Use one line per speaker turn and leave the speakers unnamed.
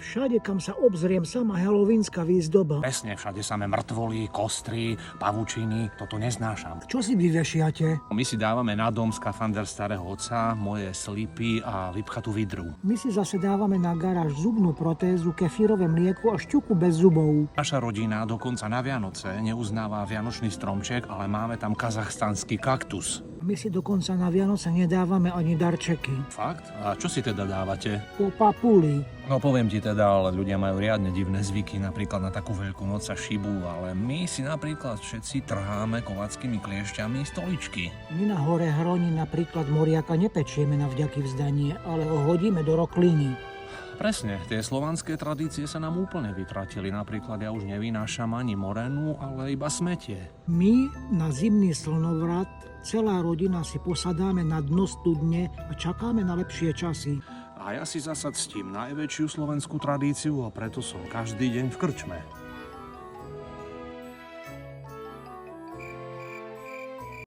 Všade, kam sa obzriem, sama halloweenska výzdoba.
Presne, všade samé mŕtvoly, kostry, pavučiny, toto neznášam.
Čo si vyvešiate?
My si dávame na dom skafander starého otca, moje slipy a vypchatú vidru.
My si zase dávame na garáž zubnú protézu, kefírové mlieko a šťuku bez zubov.
Naša rodina dokonca na Vianoce neuznáva vianočný stromček, ale máme tam kazachstanský kaktus.
My si dokonca na Vianoce nedávame ani darčeky.
Fakt? A čo si teda dávate?
Po papuli.
No poviem ti teda, ale ľudia majú riadne divné zvyky, napríklad na takú veľkú noc sa šibú, ale my si napríklad všetci trháme kovackými kliešťami stoličky.
My na hore Hroni napríklad moriaka nepečieme na vďaky vzdanie, ale ho hodíme do rokliny.
Presne, tie slovanské tradície sa nám úplne vytratili. Napríklad ja už nevynášam ani morenu, ale iba smetie.
My na zimný slnovrat celá rodina si posadáme na dno studne a čakáme na lepšie časy.
A ja si zasa ctím najväčšiu slovenskú tradíciu a preto som každý deň v krčme.